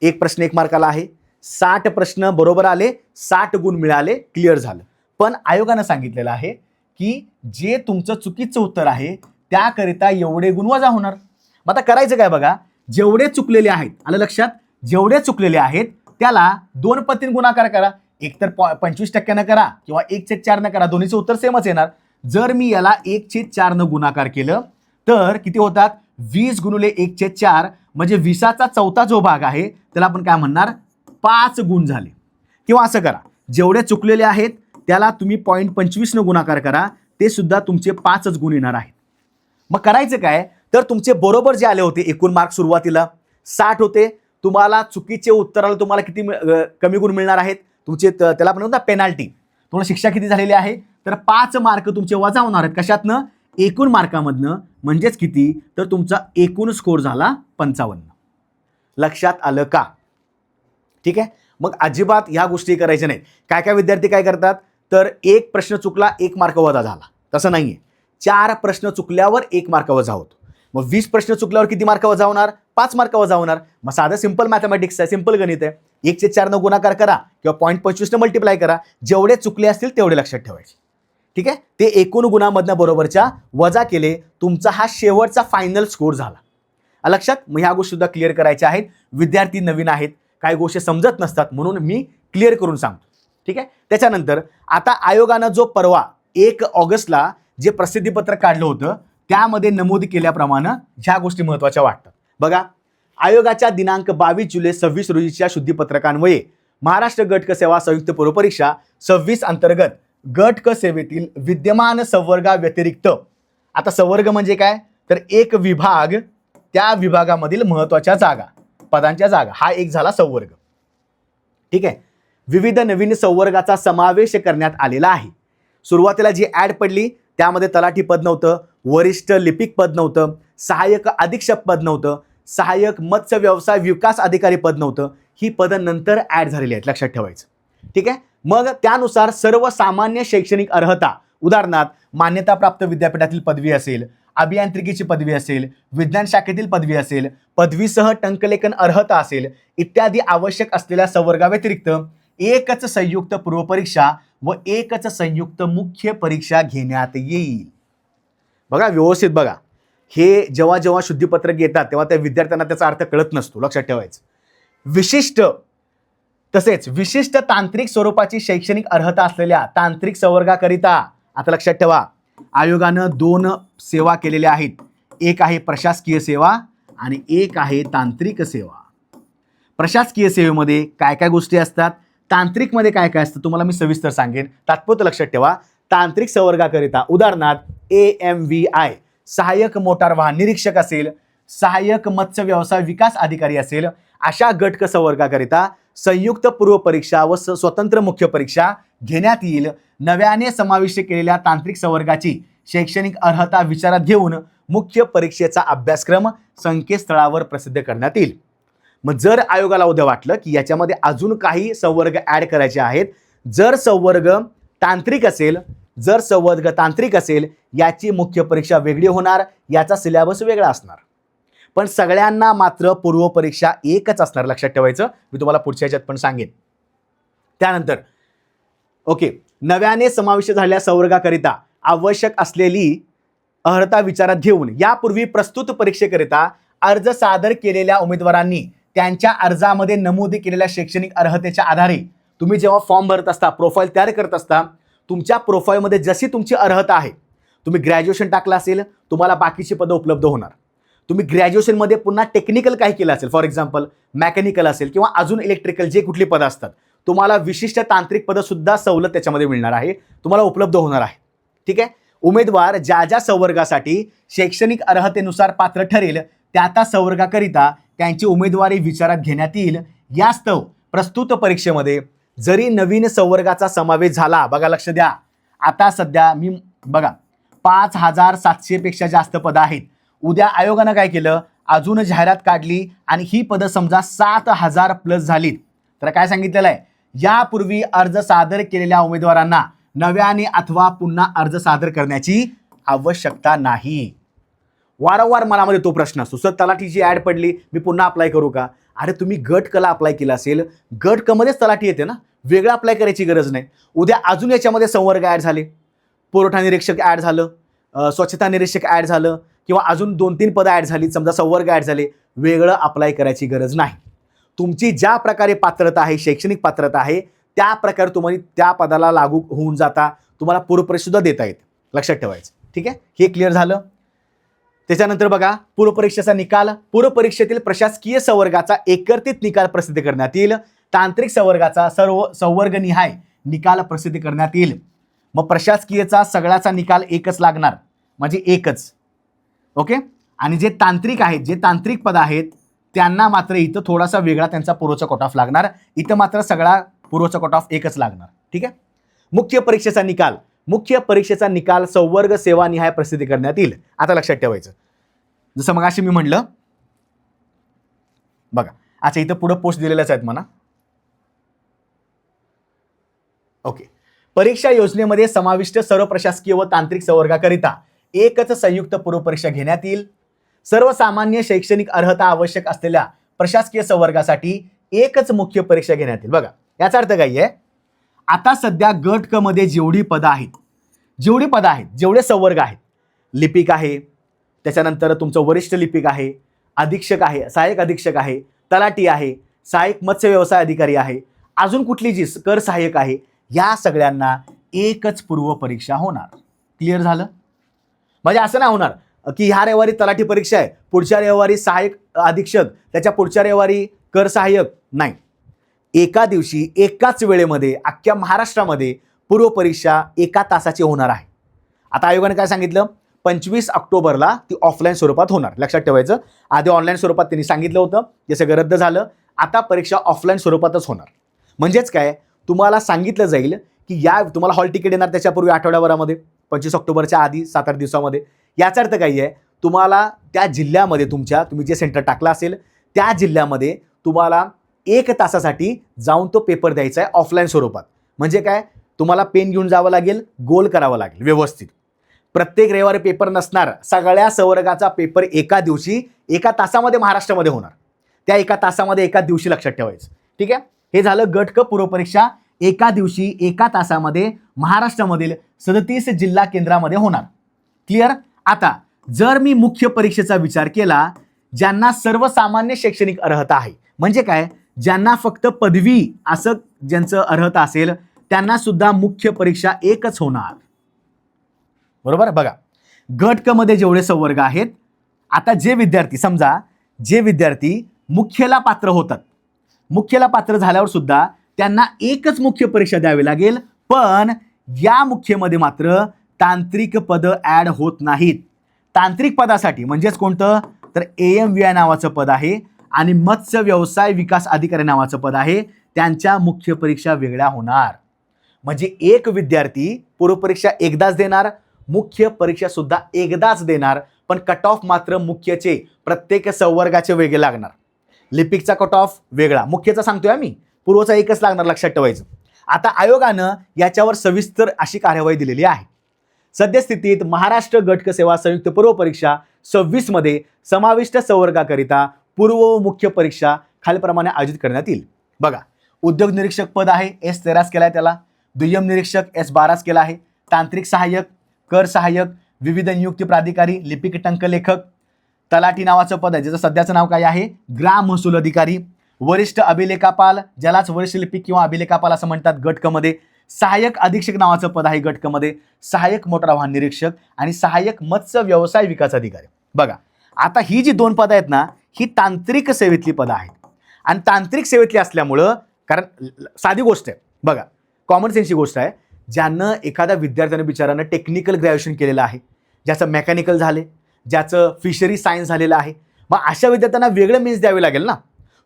A: एक प्रश्न 1 मार्काला आहे, 60 प्रश्न बरोबर आले, 60 गुण मिळाले, क्लिअर झालं. पण आयोगानं सांगितलेलं आहे की जे तुमचं चुकीचं उत्तर आहे त्याकरिता एवढे गुण वजा होणार. मग आता करायचं काय बघा, जेवढे चुकलेले आहेत, आलं लक्षात, जेवढे चुकलेले आहेत त्याला 2 पटीने गुणाकार करा. एकतर 25% करा किंवा 1/4 करा, दोन्हीचं उत्तर सेमच येणार. जर मी याला 1/4 गुणाकार केलं तर किती होतात, 20 गुणिले 1/4 म्हणजे 20चा चौथा जो भाग आहे त्याला आपण काय म्हणणार, 5 गुण झाले. किंवा असं करा, जेवढे चुकलेले आहेत त्याला तुम्ही 0.25 गुणाकार करा, ते सुद्धा तुमचे 5च गुण येणार आहेत. मग करायचं काय, तर तुमचे बरोबर जे आले होते एकूण मार्क सुरुवातीला 60 होते, तुम्हाला चुकीचे उत्तराला तुम्हाला किती कमी गुण मिळणार आहेत, तुमचे त्याला आपण म्हणतो पेनाल्टी, तुम्हाला शिक्षा किती झालेली आहे, तर 5 मार्क तुमचे वजा होणार आहेत. कशातनं, एकूण मार्कामधनं. म्हणजेच किती, तर तुमचा एकूण स्कोर झाला 55. लक्षात आलं का. ठीक आहे. मग अजिबात ह्या गोष्टी करायच्या नाहीत. काय काय विद्यार्थी काय करतात, तर एक प्रश्न चुकला 1 मार्क वजा झाला, तसं नाहीये. 4 प्रश्न चुकल्यावर 1 मार्क वजा होतो. मग 20 प्रश्न चुकल्यावर किती मार्क वजा होणार, 5 मार्क वजा होणार. मग साधं सिंपल मॅथमॅटिक्स आहे, सिंपल गणित आहे. 1/4 न गुणाकार करा किंवा 0.25 न मल्टिप्लाय करा. जेवढे चुकले असतील तेवढे लक्षात ठेवायचे. ठीक आहे, ते एकूण गुणामधनं बरोबरच्या वजा केले, तुमचा हा शेवटचा फायनल स्कोर झाला. लक्षात. मग ह्या गोष्टी सुद्धा क्लिअर करायच्या आहेत. विद्यार्थी नवीन आहेत, काही गोष्टी समजत नसतात, म्हणून मी क्लिअर करून सांगतो. ठीक आहे. त्याच्यानंतर आता आयोगानं जो परवा 1 ऑगस्टला जे प्रसिद्धीपत्रक काढलं होतं त्यामध्ये नमूद केल्याप्रमाणे ह्या गोष्टी महत्त्वाच्या वाटतात. बघा, आयोगाच्या दिनांक 22 जुलै 26 रोजीच्या शुद्धीपत्रकान्वये महाराष्ट्र गट क सेवा संयुक्त पूर्व परीक्षा 26 अंतर्गत गट क सेवेतील विद्यमान संवर्गाव्यतिरिक्त, आता संवर्ग म्हणजे काय, तर एक विभाग, त्या विभागामधील महत्त्वाच्या जागा, पदांच्या जागा, हा एक झाला संवर्ग. ठीक आहे. विविध नवीन संवर्गाचा समावेश करण्यात आलेला आहे. सुरुवातीला जी ॲड पडली त्यामध्ये तलाठी पद नव्हतं, वरिष्ठ लिपिक पद नव्हतं, सहाय्यक अधीक्षक पद नव्हतं, सहाय्यक मत्स्य व्यवसाय विकास अधिकारी पद नव्हतं. ही पदं नंतर ॲड झालेली आहेत, लक्षात ठेवायचं. ठीक आहे. मग त्यानुसार सर्वसामान्य शैक्षणिक अर्हता, उदाहरणार्थ मान्यताप्राप्त विद्यापीठातील पदवी असेल, अभियांत्रिकीची पदवी असेल, विज्ञान शाखेतील पदवी असेल, पदवीसह टंकलेखन अर्हता असेल, इत्यादी आवश्यक असलेल्या संवर्गाव्यतिरिक्त एकच संयुक्त पूर्वपरीक्षा व एकच संयुक्त मुख्य परीक्षा घेण्यात येईल. बघा, व्यवस्थित बघा. हे जेव्हा जेव्हा शुद्धीपत्रक येतात तेव्हा त्या विद्यार्थ्यांना त्याचा अर्थ कळत नसतो, लक्षात ठेवायचं. विशिष्ट, तसेच विशिष्ट तांत्रिक स्वरूपाची शैक्षणिक अर्हता असलेल्या तांत्रिक संवर्गाकरिता, आता लक्षात ठेवा, आयोगानं 2 सेवा केलेल्या आहेत. एक आहे प्रशासकीय सेवा आणि एक आहे तांत्रिक सेवा. प्रशासकीय सेवेमध्ये काय काय गोष्टी असतात, तांत्रिकमध्ये काय काय असतं तुम्हाला मी सविस्तर सांगेन, तात्पुरतं लक्षात ठेवा. तांत्रिक संवर्गाकरिता उदाहरणार्थ AMVI सहाय्यक मोटार वाहन निरीक्षक असेल, सहाय्यक मत्स्य व्यवसाय विकास अधिकारी असेल, अशा गट क संवर्गाकरिता संयुक्त पूर्व परीक्षा व स्वतंत्र मुख्य परीक्षा घेण्यात येईल. नव्याने समाविष्ट केलेल्या तांत्रिक संवर्गाची शैक्षणिक अर्हता विचारात घेऊन मुख्य परीक्षेचा अभ्यासक्रम संकेतस्थळावर प्रसिद्ध करण्यात येईल. मग जर आयोगाला उद्या वाटलं की याच्यामध्ये अजून काही संवर्ग ॲड करायचे आहेत, जर संवर्ग तांत्रिक असेल, जर संवर्ग तांत्रिक असेल, याची मुख्य परीक्षा वेगळी होणार, याचा सिलेबस वेगळा असणार. पण सगळ्यांना मात्र पूर्व परीक्षा एकच असणार, लक्षात ठेवायचं. मी तुम्हाला पुढच्या ह्याच्यात पण सांगेन. त्यानंतर ओके, नव्याने समाविष्ट झालेल्या संवर्गाकरिता आवश्यक असलेली अर्हता विचारात घेऊन यापूर्वी प्रस्तुत परीक्षेकरिता अर्ज सादर केलेल्या उमेदवारांनी त्यांच्या अर्जामध्ये नमूद केलेल्या शैक्षणिक अर्हतेच्या आधारे तुम्ही जेव्हा फॉर्म भरत असता, प्रोफाईल तयार करत असता, तुमच्या प्रोफाईलमध्ये जशी तुमची अर्हता आहे, तुम्ही ग्रॅज्युएशन टाकलं असेल तुम्हाला बाकीची पदं उपलब्ध होणार. तुम्ही ग्रॅज्युएशनमध्ये पुन्हा टेक्निकल काही केलं असेल, फॉर एक्झाम्पल मेकॅनिकल असेल किंवा अजून इलेक्ट्रिकल, जे कुठली पदं असतात, तुम्हाला विशिष्ट तांत्रिक पदंसुद्धा सवलत त्याच्यामध्ये मिळणार आहे, तुम्हाला उपलब्ध होणार आहे. ठीक आहे. उमेदवार ज्या ज्या संवर्गासाठी शैक्षणिक अर्हतेनुसार पात्र ठरेल त्या त्या संवर्गाकरिता त्यांची उमेदवारी विचारात घेण्यात येईल. यास्तव प्रस्तुत परीक्षेमध्ये जरी नवीन संवर्गाचा समावेश झाला, बघा लक्ष द्या, आता सध्या मी बघा 5700 पेक्षा जास्त पदं आहेत. उद्या आयोगानं काय केलं, अजून जाहिरात काढली आणि ही पदं समजा 7000 प्लस झालीत, तर काय सांगितलेलं आहे, यापूर्वी अर्ज सादर केलेल्या उमेदवारांना नव्याने अथवा पुन्हा अर्ज सादर करण्याची आवश्यकता नाही. वारंवार मनामध्ये तो प्रश्न असतो, सर तलाठीची ॲड पडली, मी पुन्हा अप्लाय करू का? अरे तुम्ही गट कला अप्लाय केला असेल, गट क मध्येच तलाठी येते ना, वेगळं अप्लाय करायची गरज नाही. उद्या अजून याच्यामध्ये संवर्ग ॲड झाले, पुरवठा निरीक्षक ॲड झालं, स्वच्छता निरीक्षक ॲड झालं किंवा अजून 2-3 पदं ॲड झाली, समजा संवर्ग ॲड झाले, वेगळं अप्लाय करायची गरज नाही. तुमची ज्या प्रकारे पात्रता आहे, शैक्षणिक पात्रता आहे, त्या प्रकारे तुम्हाला त्या पदाला लागू होऊन जाता, तुम्हाला पूर्वपरीक्षासुद्धा देता येते, लक्षात ठेवायचं. ठीक आहे, हे क्लिअर झालं. त्याच्यानंतर बघा, पूर्वपरीक्षेचा निकाल. पूर्वपरीक्षेतील प्रशासकीय संवर्गाचा एकत्रित निकाल प्रसिद्ध करण्यात येईल. तांत्रिक संवर्गाचा सर्व संवर्गनिहाय निकाल प्रसिद्ध करण्यात येईल. मग प्रशासकीयचा सगळ्याचा निकाल एकच लागणार, म्हणजे एकच. ओके. आणि जे तांत्रिक आहेत, जे तांत्रिक पद आहेत, त्यांना मात्र इथं थोडासा वेगळा त्यांचा पूर्वचा कट ऑफ लागणार, इथं मात्र सगळा पूर्वचा कट ऑफ एकच लागणार. ठीक आहे. मुख्य परीक्षेचा निकाल. मुख्य परीक्षेचा निकाल संवर्ग सेवानिहाय प्रसिद्ध करण्यात येईल. आता लक्षात ठेवायचं, जसं मगाशी मी म्हणलं, बघा अच्छा इथं पुढे पोस्ट दिलेल्याच आहेत म्हणा. ओके. परीक्षा योजनेमध्ये समाविष्ट सर्व प्रशासकीय व तांत्रिक संवर्गाकरिता एकच संयुक्त पूर्वपरीक्षा घेण्यात येईल. सर्वसामान्य शैक्षणिक अर्हता आवश्यक असलेल्या प्रशासकीय संवर्गासाठी एकच मुख्य परीक्षा घेण्यात येईल. बघा याचा अर्थ काय आहे, आता सध्या गट क मध्ये जेवढी पदं आहेत, जेवढे संवर्ग आहेत, लिपिक आहे, त्याच्यानंतर तुमचं वरिष्ठ लिपिक आहे, अधीक्षक आहे, सहाय्यक अधीक्षक आहे, तलाठी आहे, सहाय्यक मत्स्य व्यवसाय अधिकारी आहे, अजून कुठली जी कर सहाय्यक आहे, या सगळ्यांना एकच पूर्व परीक्षा होणार. क्लिअर झालं? म्हणजे असं नाही होणार की ह्या रविवारी तलाठी परीक्षा आहे, पुढच्या रविवारी सहाय्यक अधीक्षक, त्याच्या पुढच्या रविवारी कर सहाय्यक. नाही, एका दिवशी एकाच वेळेमध्ये अख्ख्या महाराष्ट्रामध्ये पूर्व परीक्षा एका तासाची होणार आहे. आता आयोगाने काय सांगितलं, 25 ऑक्टोबरला ती ऑफलाईन स्वरूपात होणार. लक्षात ठेवायचं, आधी ऑनलाईन स्वरूपात त्यांनी सांगितलं होतं, ते सगळं रद्द झालं. आता परीक्षा ऑफलाईन स्वरूपातच होणार. म्हणजेच काय, तुम्हाला सांगितलं जाईल की तुम्हाला हॉल तिकीट येणार त्याच्यापूर्वी आठवड्याभरामध्ये, 25 ऑक्टोबरच्या आधी 7-8 दिवसामध्ये. याचा अर्थ काय आहे, तुम्हाला त्या जिल्ह्यामध्ये तुम्ही जे सेंटर टाकलं असेल त्या जिल्ह्यामध्ये तुम्हाला 1 तासासाठी जाऊन तो पेपर द्यायचा आहे ऑफलाईन स्वरूपात. म्हणजे काय, तुम्हाला पेन घेऊन जावं लागेल, गोल करावं लागेल व्यवस्थित. प्रत्येक रविवारी पेपर नसणार, सगळ्या संवर्गाचा पेपर एका दिवशी एका तासामध्ये महाराष्ट्रामध्ये होणार. त्या एका तासामध्ये एका दिवशी लक्षात ठेवायचं. ठीक आहे, हे झालं गट क पूर्व परीक्षा एका दिवशी एका तासामध्ये महाराष्ट्रामधील 37 जिल्हा केंद्रामध्ये होणार. क्लिअर? आता जर मी मुख्य परीक्षेचा विचार केला, ज्यांना सर्वसामान्य शैक्षणिक अर्हता आहे, म्हणजे काय, ज्यांना फक्त पदवी असं ज्यांचं अर्हता असेल त्यांना सुद्धा मुख्य परीक्षा एकच होणार. बरोबर? बघा, गट क मध्ये जेवढे संवर्ग आहेत, आता जे विद्यार्थी मुख्यला पात्र होतात, मुख्यला पात्र झाल्यावर सुद्धा त्यांना एकच मुख्य परीक्षा द्यावी लागेल. पण या मुख्यमध्ये मात्र तांत्रिक पद ऍड होत नाहीत. तांत्रिक पदासाठी म्हणजेच कोणतं, तर AMVI नावाचं पद आहे आणि मत्स्य व्यवसाय विकास अधिकारी नावाचं पद आहे, त्यांच्या मुख्य परीक्षा वेगळ्या होणार. म्हणजे एक विद्यार्थी पूर्व परीक्षा एकदाच देणार, मुख्य परीक्षा सुद्धा एकदाच देणार, पण कट ऑफ मात्र मुख्यचे प्रत्येक संवर्गाचे वेगळे लागणार. लिपिकचा कट ऑफ वेगळा, मुख्यचा सांगतोय आम्ही, पूर्वचा एकच लागणार. लक्षात ठेवायचं. आता आयोगानं याच्यावर सविस्तर अशी कार्यवाही दिलेली आहे. सद्यस्थितीत महाराष्ट्र गट क सेवा संयुक्त पूर्व परीक्षा 26 मध्ये समाविष्ट संवर्गाकरिता पूर्व व मुख्य परीक्षा खालीलप्रमाणे आयोजित करण्यात येईल. बघा, उद्योग निरीक्षक पद आहे, S13 केलाय त्याला, दुय्यम निरीक्षक S12 केला आहे, तांत्रिक सहाय्यक, कर सहाय्यक, विविध नियुक्ती प्राधिकारी, लिपिक टंकलेखक, तलाठी नावाचं पद आहे ज्याचं सध्याचं नाव काय आहे, ग्राम महसूल अधिकारी, वरिष्ठ अभिलेखापाल, ज्यालाच वरिष्ठ लिपिक किंवा अभिलेखापाल असं म्हणतात गट क मध्ये, सहाय्यक अधीक्षक नावाचं पद आहे गट क मध्ये, सहाय्यक मोटार वाहन निरीक्षक आणि सहाय्यक मत्स्य व्यवसाय विकास अधिकारी. बघा, आता ही जी 2 पदं आहेत ना, ही तांत्रिक सेवेतली पदं आहेत. आणि तांत्रिक सेवेतली असल्यामुळं, कारण साधी गोष्ट आहे, बघा कॉमन सेन्सची गोष्ट आहे, ज्यानं एखाद्या विद्यार्थ्यानं बिचारानं टेक्निकल ग्रॅज्युएशन केलेलं आहे, ज्याचं मेकॅनिकल झाले, ज्याचं फिशरी सायन्स झालेलं आहे, मग अशा विद्यार्थ्यांना वेगळं मीन्स द्यावे लागेल ना.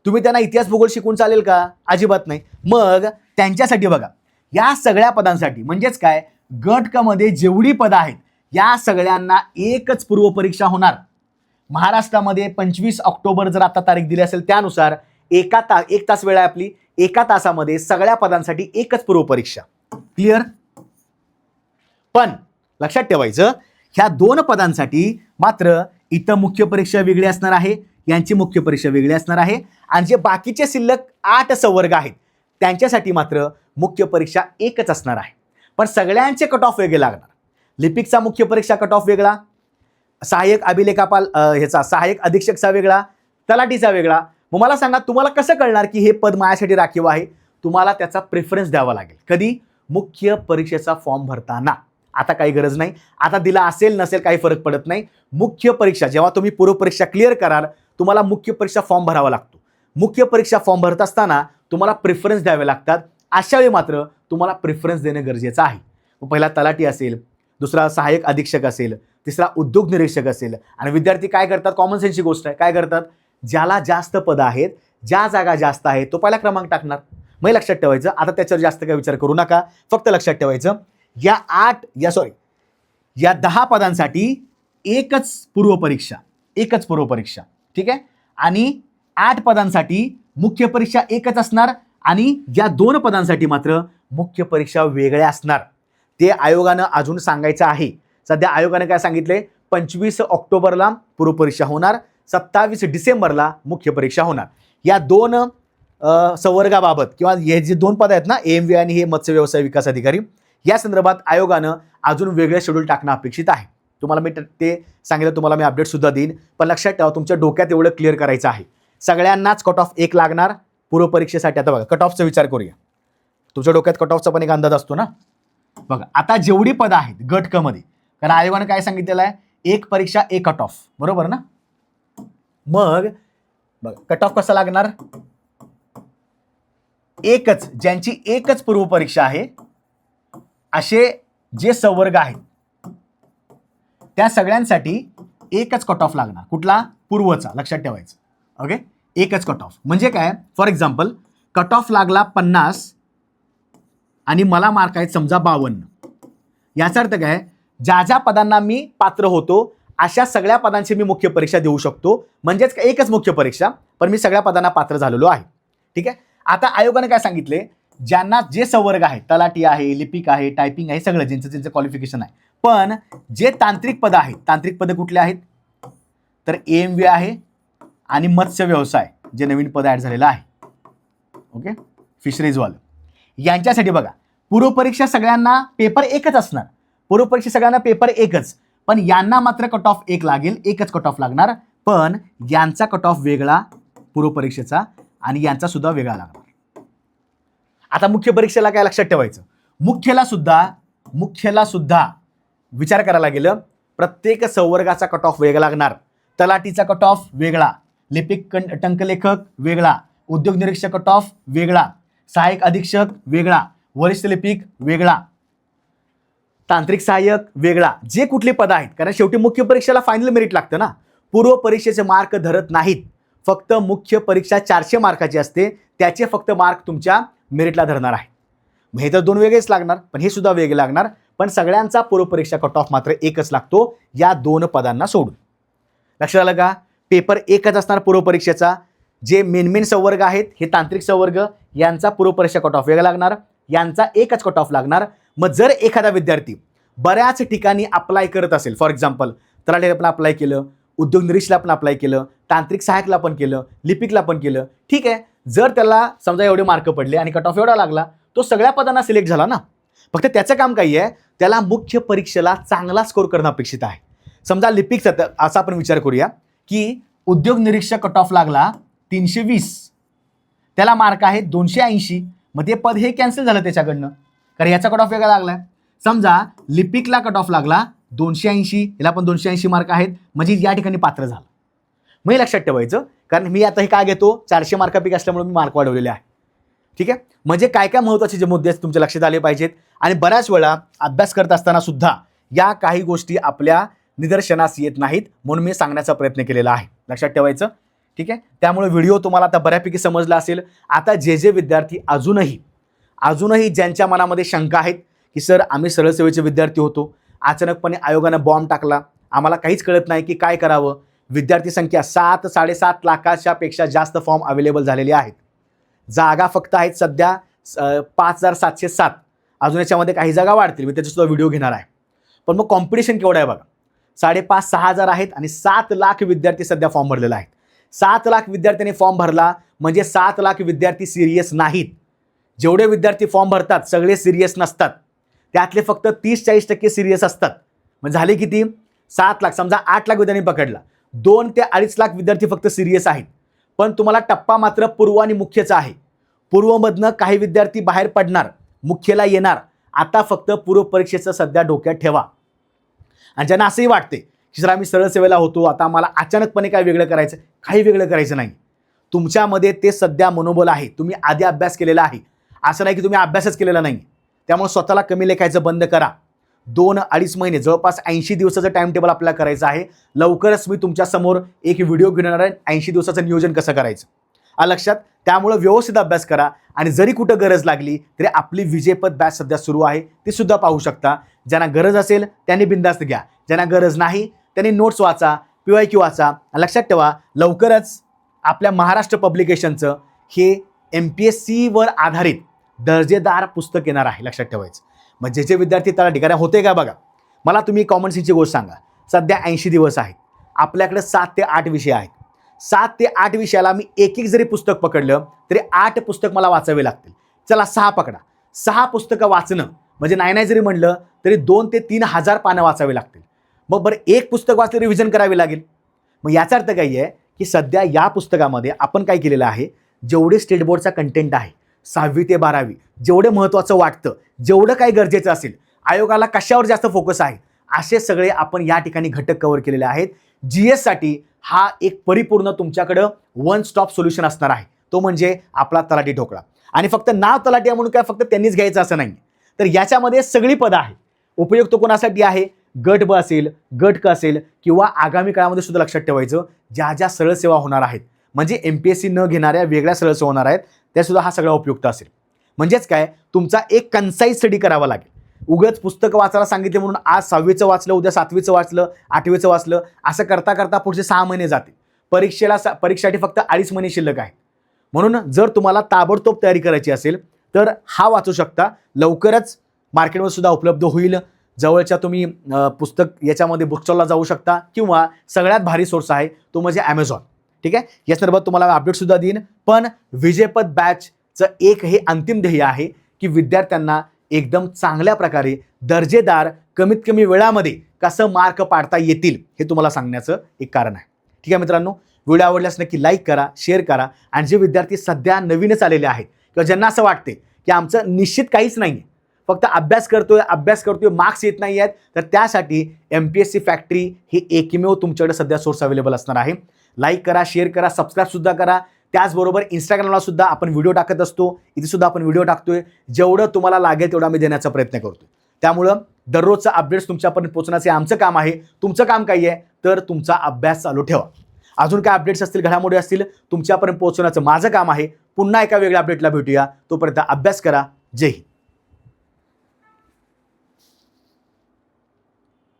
A: तुम्ही त्यांना इतिहास भूगोल शिकून चालेल का? अजिबात नाही. मग त्यांच्यासाठी बघा, या सगळ्या पदांसाठी म्हणजेच काय, गट क मध्ये जेवढी पदं आहेत या सगळ्यांना एकच पूर्व परीक्षा होणार. महाराष्ट्रामध्ये 25 ऑक्टोबर जर आता तारीख दिली असेल त्यानुसार 1 तास वेळ आहे आपली, एका तासामध्ये सगळ्या पदांसाठी एकच पूर्व परीक्षा. क्लिअर? पण लक्षात ठेवायचं, ह्या 2 पदांसाठी मात्र इथं मुख्य परीक्षा वेगळी असणार आहे, यांची मुख्य परीक्षा वेगळी असणार आहे, आणि जे बाकीचे शिल्लक 8 संवर्ग आहेत त्यांच्यासाठी मात्र मुख्य परीक्षा एकच असणार आहे. पण सगळ्यांचे कट ऑफ वेगळे लागणार. लिपिकचा मुख्य परीक्षा कट ऑफ वेगळा, सहाय्यक अभिलेखापाल ह्याचा सहाय्यक अधीक्षकचा वेगळा, तलाठीचा वेगळा. मग मला सांगा, तुम्हाला कसं कळणार की हे पद माझ्यासाठी राखीव आहे? तुम्हाला त्याचा प्रेफरन्स द्यावा लागेल. कधी? मुख्य परीक्षेचा फॉर्म भरताना. आता काही गरज नाही, आता दिला असेल नसेल काही फरक पडत नाही. मुख्य परीक्षा जेव्हा तुम्ही पूर्व परीक्षा क्लिअर कराल, तुम्हाला मुख्य परीक्षा फॉर्म भरावा लागतो. मुख्य परीक्षा फॉर्म भरत असताना तुम्हाला प्रेफरन्स द्यावे लागतात. अशा वेळी मात्र तुम्हाला प्रेफरन्स देणं गरजेचं आहे. पहिला तलाठी असेल, दुसरा सहाय्यक अधीक्षक असेल, तिसरा उद्योग निरीक्षक असेल. आणि विद्यार्थी काय करतात, कॉमन सेन्सची गोष्ट आहे, काय करतात, ज्याला जास्त पदं आहेत, ज्या जागा जास्त आहेत तो पहिला क्रमांक टाकणार. मग लक्षात ठेवायचं, आता त्याच्यावर जास्त काही विचार करू नका. फक्त लक्षात ठेवायचं, या 10 पदांसाठी एकच पूर्व परीक्षा. ठीक आहे. आणि 8 पदांसाठी मुख्य परीक्षा एकच असणार, आणि या 2 पदांसाठी मात्र मुख्य परीक्षा वेगळ्या असणार. ते आयोगानं अजून सांगायचं आहे. सध्या आयोगाने काय सांगितले, 25 ऑक्टोबरला पूर्वपरीक्षा होणार, 27 डिसेंबरला मुख्य परीक्षा होणार. या दोन संवर्गाबाबत किंवा हे जे दोन पद आहेत ना, AMV आणि हे मत्स्य व्यवसाय विकास अधिकारी, या संदर्भात आयोगानं अजून वेगळे शेड्यूल टाकणं अपेक्षित आहे. तुम्हाला मी ते सांगितलं, तुम्हाला मी अपडेट सुद्धा देईन. पण लक्षात ठेवा, तुमच्या डोक्यात एवढं क्लिअर करायचं आहे, सगळ्यांनाच कट ऑफ 1 लागणार पूर्वपरीक्षेसाठी. आता बघा, कट ऑफचा विचार करूया. तुमच्या डोक्यात कट ऑफचा पण एक अंदाज असतो ना. बघा, आता जेवढी पदं आहेत गट क मध्ये, कारण आयोगानं काय सांगितलेलं आहे, 1 परीक्षा 1 कट ऑफ, बरोबर ना. मग बघा, कट ऑफ कसा लागणार, एकच, ज्यांची एकच पूर्वपरीक्षा आहे असे जे संवर्ग आहेत त्या सगळ्यांसाठी एकच कट ऑफ लागणार. कुठला, पूर्वचा, लक्षात ठेवायचं. ओके, एकच कट ऑफ. म्हणजे काय, फॉर एक्झाम्पल कट ऑफ लागला 50 आणि मला मार्क आहेत समजा 52. याचा अर्थ काय, ज्या ज्या पदांना मी पात्र होतो अशा सगळ्या पदांची मी मुख्य परीक्षा देऊ शकतो. म्हणजेच एकच मुख्य परीक्षा, पण मी सगळ्या पदांना पात्र झालेलो आहे. ठीक आहे. आता आयोगाने काय सांगितले, ज्यांना जे संवर्ग आहे, तलाठी आहे, लिपिक आहे, टायपिंग आहे, सगळं ज्यांचं क्वालिफिकेशन आहे, पण जे तांत्रिक पदं आहेत, तांत्रिक पदं कुठले आहेत, तर AMV आहे आणि मत्स्य व्यवसाय जे नवीन पद ऍड झालेलं आहे. ओके, फिशरीजवालं, यांच्यासाठी बघा, पूर्वपरीक्षा सगळ्यांना पेपर एकच असणार. पूर्वपरीक्षा सगळ्यांना पेपर एकच, पण यांना मात्र कट ऑफ 1 लागेल, एकच कट ऑफ लागणार. पण यांचा कट ऑफ वेगळा पूर्वपरीक्षेचा आणि यांचा सुद्धा वेगळा लागणार. आता मुख्य परीक्षेला काय लक्षात ठेवायचं, मुख्यला सुद्धा विचार करायला गेलं, प्रत्येक संवर्गाचा कट ऑफ वेगळा लागणार. तलाठीचा कट ऑफ वेगळा, लिपिक टंकलेखक वेगळा, उद्योग निरीक्षक कट ऑफ वेगळा, सहाय्यक अधीक्षक वेगळा, वरिष्ठ लिपिक वेगळा, तांत्रिक सहाय्यक वेगळा, जे कुठली पद आहेत. कारण शेवटी मुख्य परीक्षेला फायनल मेरिट लागतं ना. पूर्व परीक्षेचे मार्क धरत नाहीत, फक्त मुख्य परीक्षा 400 मार्काची असते, त्याचे फक्त मार्क तुमच्या मेरिटला धरणार आहे. हे तर 2 वेगळेच लागणार, पण हे सुद्धा वेगळे लागणार. पण सगळ्यांचा पूर्वपरीक्षा कट ऑफ मात्र एकच लागतो, या 2 पदांना सोडून. लक्षात आलं का, पेपर एकच असणार पूर्वपरीक्षेचा. जे मेन संवर्ग आहेत, हे तांत्रिक संवर्ग, यांचा पूर्वपरीक्षा कट ऑफ वेगळा लागणार, यांचा एकच कट ऑफ लागणार. मग जर एखादा विद्यार्थी बऱ्याच ठिकाणी अप्लाय करत असेल, फॉर एक्झाम्पल तलाठीला पण अप्लाय केलं, उद्योग निरीक्षला पण अप्लाय केलं, तांत्रिक सहाय्यकला पण केलं, लिपिकला पण केलं, ठीक आहे, जर त्याला समजा एवढे मार्क पडले आणि कट ऑफ एवढा लागला, तो सगळ्या पदांना सिलेक्ट झाला ना. फक्त त्याचं काम काही आहे, त्याला मुख्य परीक्षेला चांगला स्कोर करणं अपेक्षित आहे. समजा लिपिकचा असा आपण विचार करूया की उद्योग निरीक्षक कट ऑफ लागला 320, त्याला मार्क आहे 280, मग ते पद हे कॅन्सल झालं त्याच्याकडनं, कारण याचा कट ऑफ वेगळा लागलाय. समजा लिपिकला कट ऑफ लागला 280, याला पण 280 मार्क आहेत, म्हणजे या ठिकाणी पात्र झालं. मग हे लक्षात ठेवायचं, कारण मी आता हे काय घेतो, 400 मार्कापैकी असल्यामुळे मी मार्क वाढवलेले आहे. ठीक आहे, म्हणजे काय काय महत्त्वाचे जे मुद्दे तुमच्या लक्षात आले पाहिजेत. आणि बऱ्याच वेळा अभ्यास करत असताना सुद्धा या काही गोष्टी आपल्या निदर्शनास येत नाहीत, म्हणून मी सांगण्याचा प्रयत्न केलेला आहे. लक्षात ठेवायचं. ठीक आहे, त्यामुळे व्हिडिओ तुम्हाला आता बऱ्यापैकी समजला असेल. आता जे विद्यार्थी अजूनही ज्यांच्या मनामध्ये शंका आहेत की सर आम्ही सरळ सेवेचे विद्यार्थी होतो, अचानकपणे आयोगानं बॉम्ब टाकला, आम्हाला काहीच कळत नाही की काय करावं, विद्यार्थी संख्या 7-7.5 लाखाच्या पेक्षा जास्त फॉर्म अवेलेबल झालेले आहेत, जागा फक्त आहेत सध्या 5,707, अजून याच्यामध्ये काही जागा वाढतील, मी त्याचा सुद्धा व्हिडिओ घेणार आहे. पण मग कॉम्पिटिशन केवढं आहे बघा, 5,500-6 हजार आहेत आणि 7 लाख विद्यार्थी सध्या फॉर्म भरलेला आहेत. 7 लाख विद्यार्थ्यांनी फॉर्म भरला म्हणजे 7 लाख विद्यार्थी सिरियस नाहीत. जेवढे विद्यार्थी फॉर्म भरतात सगळे सिरियस नसतात, त्यातले फक्त 30-40% सिरियस असतात. मग झाले किती, 7 लाख, समजा 8 लाख विद्यार्थ्यांनी पकडला, 2 ते 2.5 लाख विद्यार्थी फक्त सिरियस आहेत. पण तुम्हाला टप्पा मात्र पूर्व आणि मुख्यचा आहे. पूर्वमधनं काही विद्यार्थी बाहेर पडणार, मुख्यला येणार. आता फक्त पूर्व परीक्षेचं सध्या डोक्यात ठेवा. आणि ज्यांना असंही वाटते की सर आम्ही सरळ सेवेला होतो, आता आम्हाला अचानकपणे काय वेगळं करायचं, काही वेगळं करायचं नाही. तुमच्यामध्ये ते सध्या मनोबल आहे, तुम्ही आधी अभ्यास केलेला आहे, असं नाही की तुम्ही अभ्यासच केलेला नाही. त्यामुळे स्वतःला कमी लेखायचं बंद करा. 2-2.5 महिने, जवळपास 80 दिवसाचं टाइम टेबल आपल्याला करायचं आहे. लवकरच मी तुमच्या समोर एक व्हिडिओ घेऊन येणार आहे, 80 दिवसाचं नियोजन कसं करायचं, लक्षात. त्यामुळे व्यवस्थित अभ्यास करा आणि जरी कुठं गरज लागली तरी आपली विजेपद बॅच सध्या सुरू आहे, ती सुद्धा पाहू शकता. ज्यांना गरज असेल त्यांनी बिंदास्त घ्या, ज्यांना गरज नाही त्यांनी नोट्स वाचा, PYQ वाचा. लक्षात ठेवा, लवकरच आपल्या महाराष्ट्र पब्लिकेशनचं हे MPSCवर आधारित दर्जेदार पुस्तक येणार आहे, लक्षात ठेवायचं. मग जे विद्यार्थी त्याला ठिकाणी होते का बघा, मला तुम्ही कॉमन सेन्सची गोष्ट सांगा. सध्या 80 दिवस आहेत. आपल्याकडे 7 ते 8 विषय आहेत. 7 ते 8 विषयाला मी एक जरी पुस्तक पकडलं तरी 8 पुस्तक मला वाचावे लागतील. चला 6 पकडा. 6 पुस्तकं वाचणं म्हणजे नाही जरी म्हणलं तरी 2 ते 3 हजार पानं वाचावी लागतील. मग बरं एक पुस्तक वाचलं रिव्हिजन करावी लागेल. मग याचा अर्थ काय आहे की सध्या या पुस्तकामध्ये आपण काय केलेलं आहे, जेवढे स्टेट बोर्डचा कंटेंट आहे 6वी ते 12वी जेवढे महत्त्वाचं वाटतं, जेवढं काही गरजेचं असेल, आयोगाला कशावर जास्त फोकस आहे, असे सगळे आपण या ठिकाणी घटक कव्हर केलेले आहेत. GS साठी हा एक परिपूर्ण तुमच्याकडं वन स्टॉप सोल्युशन असणार आहे. तो म्हणजे आपला तलाठी ठोकळा. आणि फक्त नाव तलाठी म्हणून काय फक्त त्यांनीच घ्यायचं असं नाही, तर याच्यामध्ये सगळी पदं आहेत. उपयुक्त कोणासाठी आहे, गट ब असेल, गट क असेल किंवा आगामी काळामध्ये सुद्धा लक्षात ठेवायचं ज्या ज्या सरळ सेवा होणार आहेत, म्हणजे MPSC न घेणाऱ्या वेगळ्या सरळ सेवा होणार आहेत, त्यासुद्धा हा सगळा उपयुक्त असेल. म्हणजेच काय, तुमचा एक कन्साईज स्टडी करावा लागेल. उगाच पुस्तकं वाचायला सांगितले म्हणून आज 6वीचं वाचलं, उद्या 7वीचं वाचलं, 8वीचं वाचलं, असं करता करता पुढचे 6 महिने जातील. परीक्षेसाठी फक्त 2.5 महिने शिल्लक आहेत. म्हणून जर तुम्हाला ताबडतोब तयारी करायची असेल तर हा वाचू शकता. लवकरच मार्केटमध्ये सुद्धा उपलब्ध होईल. जवळच्या तुम्ही पुस्तक याच्यामध्ये बुकस्टॉलला जाऊ शकता किंवा सगळ्यात भारी सोर्स आहे तो म्हणजे Amazon. ठीक आहे, या संदर्भात तुम्हाला अपडेटसुद्धा देईन. पण विजयपथ बॅचचं एक हे अंतिम ध्येय आहे की विद्यार्थ्यांना एकदम चांगल्या प्रकारे दर्जेदार कमीत कमी वेळामध्ये कसं मार्क पाडता येतील हे तुम्हाला सांगण्याचं एक कारण आहे. ठीक आहे मित्रांनो, व्हिडिओ आवडल्यास नक्की लाईक करा, शेअर करा. आणि जे विद्यार्थी सध्या नवीनच आलेले आहेत किंवा ज्यांना असं वाटते की आमचं निश्चित काहीच नाही आहे, फक्त अभ्यास करतोय मार्क्स येत नाही आहेत, तर त्यासाठी MPSC फॅक्टरी ही एकमेव तुमच्याकडे सध्या सोर्स अवेलेबल असणार आहे. लाईक करा, शेअर करा, सबस्क्राईबसुद्धा करा. त्याचबरोबर इंस्टाग्रामला सुद्धा आपण व्हिडिओ टाकत असतो, इथे सुद्धा आपण व्हिडिओ टाकतोय. जेवढं तुम्हाला लागेल तेवढा आम्ही देण्याचा प्रयत्न करतोय. त्यामुळं दररोजचा अपडेट्स तुमच्यापर्यंत पोहोचण्याचे आमचं काम आहे. तुमचं काम काय आहे, तर तुमचा अभ्यास चालू ठेवा. अजून काय अपडेट्स असतील, घडामोडी असतील, तुमच्यापर्यंत पोहोचवण्याचं माझं काम आहे. पुन्हा एका वेगळ्या अपडेटला भेटूया. तोपर्यंत अभ्यास करा. जय हिंद.